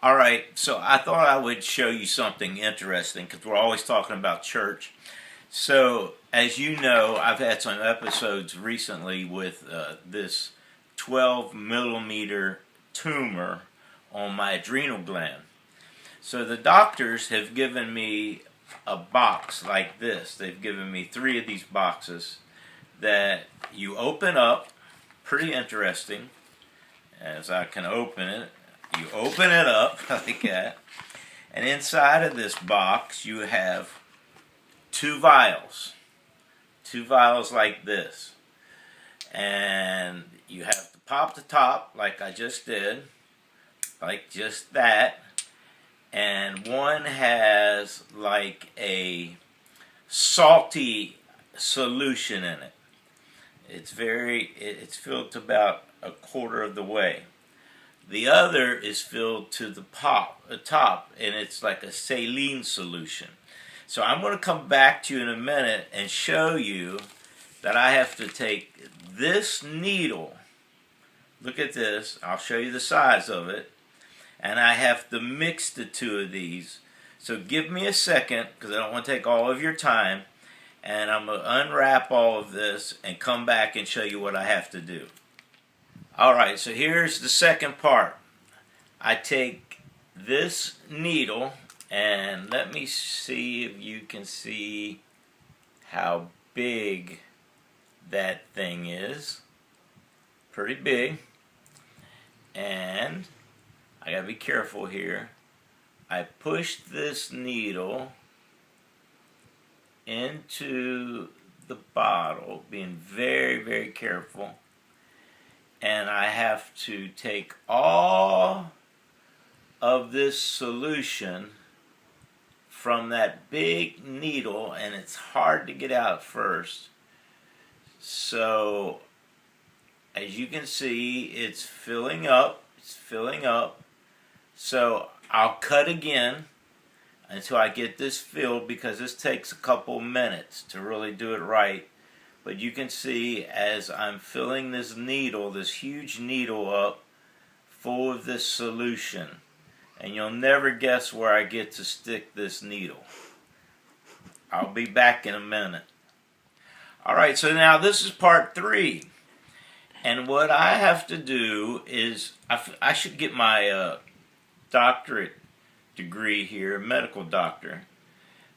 All right, so I thought I would show you something interesting because we're always talking about church. So, as you know, I've had some episodes recently with this 12 millimeter tumor on my adrenal gland. So, the doctors have given me a box like this. They've given me 3 of these boxes that you open up. Pretty interesting, as I can open it. You open it up like that, and inside of this box you have 2 vials. 2 vials like this. And you have to pop the top like I just did, like just that. And one has like a salty solution in it. It's filled to about a quarter of the way. The other is filled to the top, and it's like a saline solution. So I'm going to come back to you in a minute and show you that I have to take this needle. Look at this. I'll show you the size of it. And I have to mix the 2 of these. So give me a second, because I don't want to take all of your time. And I'm going to unwrap all of this and come back and show you what I have to do. Alright, so here's the second part. I take this needle, and let me see if you can see how big that thing is. Pretty big. And I gotta be careful here. I push this needle into the bottle, being very, very careful. And I have to take all of this solution from that big needle, and it's hard to get out first. So, as you can see, it's filling up. It's filling up. So, I'll cut again until I get this filled, because this takes a couple minutes to really do it right. But you can see as I'm filling this needle, this huge needle up, full of this solution. And you'll never guess where I get to stick this needle. I'll be back in a minute. Alright, so now this is part 3. And what I have to do is, I should get my doctorate degree here, medical doctor.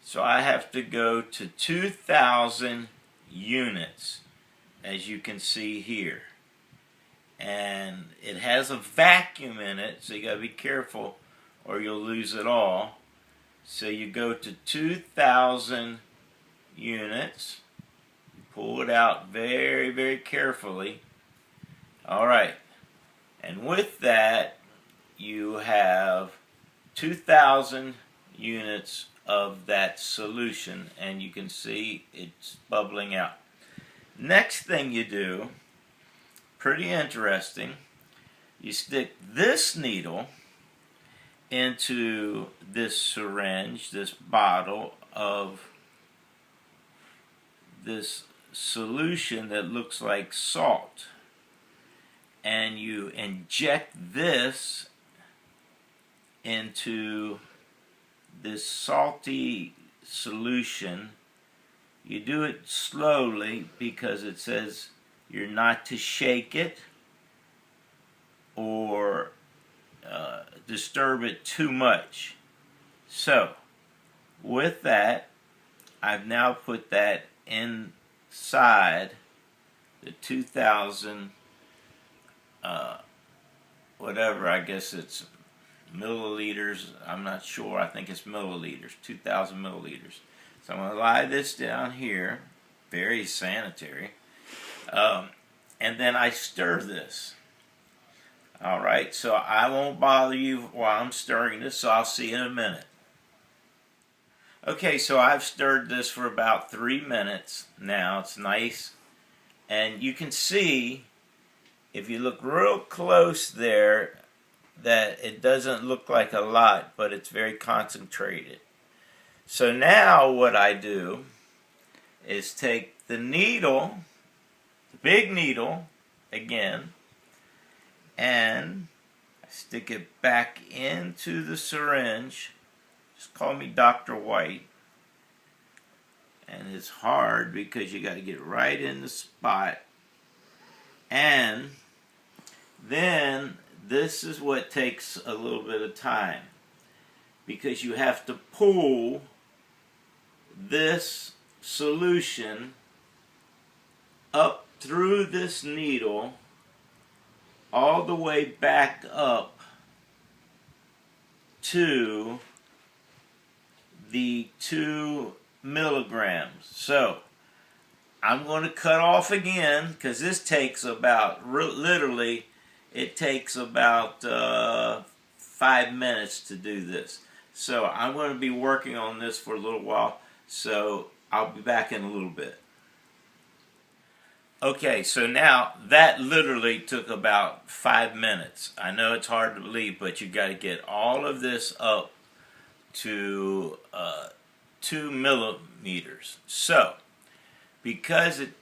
So I have to go to 2,000 units, as you can see here. And it has a vacuum in it, so you gotta be careful or you'll lose it all. So you go to 2,000 units, pull it out very, very carefully. Alright, and with that you have 2,000 units of that solution, and you can see it's bubbling out. Next thing you do, pretty interesting, you stick this needle into this syringe, this bottle of this solution that looks like salt, and you inject this into this salty solution. You do it slowly because it says you're not to shake it or disturb it too much. So with that, I've now put that inside the 2,000 whatever, I guess it's milliliters, I'm not sure, I think it's milliliters, 2,000 milliliters. So I'm going to lie this down here, very sanitary, and then I stir this. Alright, so I won't bother you while I'm stirring this, so I'll see you in a minute. Okay, so I've stirred this for about 3 minutes now. It's nice, and you can see, if you look real close there, that it doesn't look like a lot, but it's very concentrated. So now what I do is take the needle, the big needle, again, and I Stick it back into the syringe. Just call me Dr. White. And it's hard because you got to get right in the spot. And then this is what takes a little bit of time, because you have to pull this solution up through this needle all the way back up to the 2 milligrams. So I'm going to cut off again, because this takes about, literally, it takes about 5 minutes to do this. So I'm going to be working on this for a little while, so I'll be back in a little bit. Okay, so now that literally took about 5 minutes. I know it's hard to believe, but you got to get all of this up to 2 millimeters. So, because it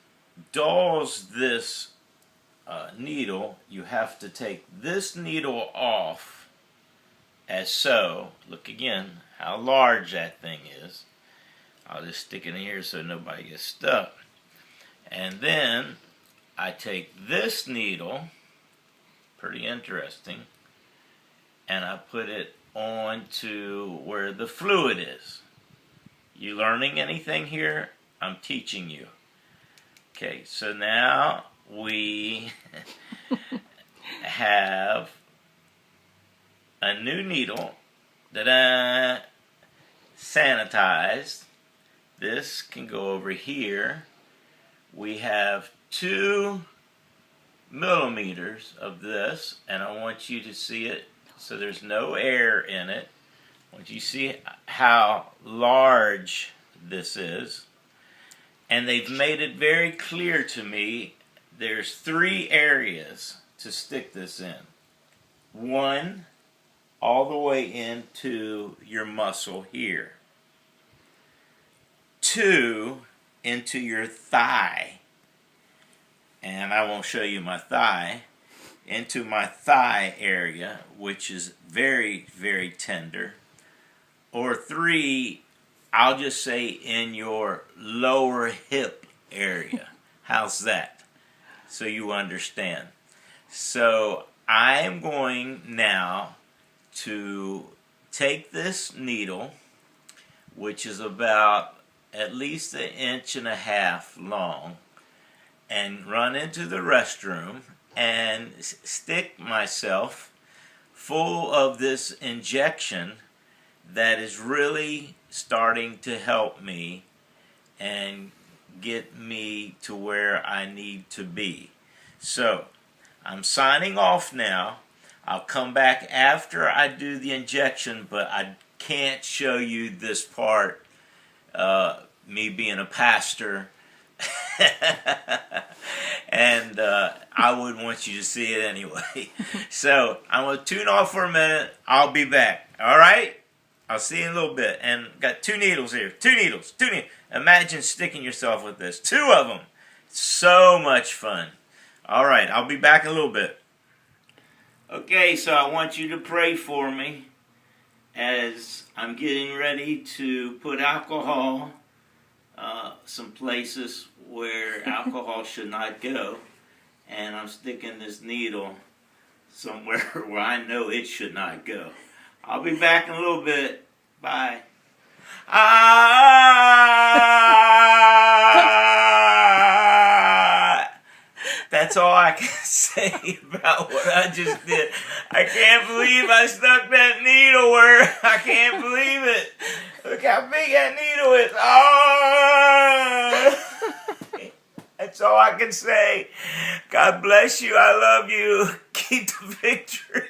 dulls this needle, you have to take this needle off as so. Look again how large that thing is. I'll just stick it in here so nobody gets stuck. And then I take this needle, pretty interesting, and I put it onto where the fluid is. You learning anything here? I'm teaching you. Okay, so now we have a new needle that I sanitized. This can go over here. We have 2 millimeters of this, and I want you to see it so there's no air in it. I want you to see how large this is. And they've made it very clear to me there's 3 areas to stick this in. 1, all the way into your muscle here. 2, into your thigh. And I won't show you my thigh. Into my thigh area, which is very, very tender. Or 3, I'll just say in your lower hip area. How's that? So you understand. So I'm going now to take this needle, which is about at least 1.5 inches long, and run into the restroom and stick myself full of this injection that is really starting to help me and get me to where I need to be. So I'm signing off now. I'll come back after I do the injection, but I can't show you this part, me being a pastor, and I wouldn't want you to see it anyway. So I'm going to tune off for a minute. I'll be back. All right? I'll see you in a little bit. And got 2 needles here. 2 needles. 2 needles. Imagine sticking yourself with this. 2 of them. So much fun. All right. I'll be back in a little bit. Okay, so I want you to pray for me as I'm getting ready to put alcohol some places where alcohol should not go, and I'm sticking this needle somewhere where I know it should not go. I'll be back in a little bit. Bye. That's all I can say about what I just did. I can't believe I stuck that needle where I can't believe it. Look how big that needle is. Oh! That's all I can say. God bless you. I love you. Keep the victory.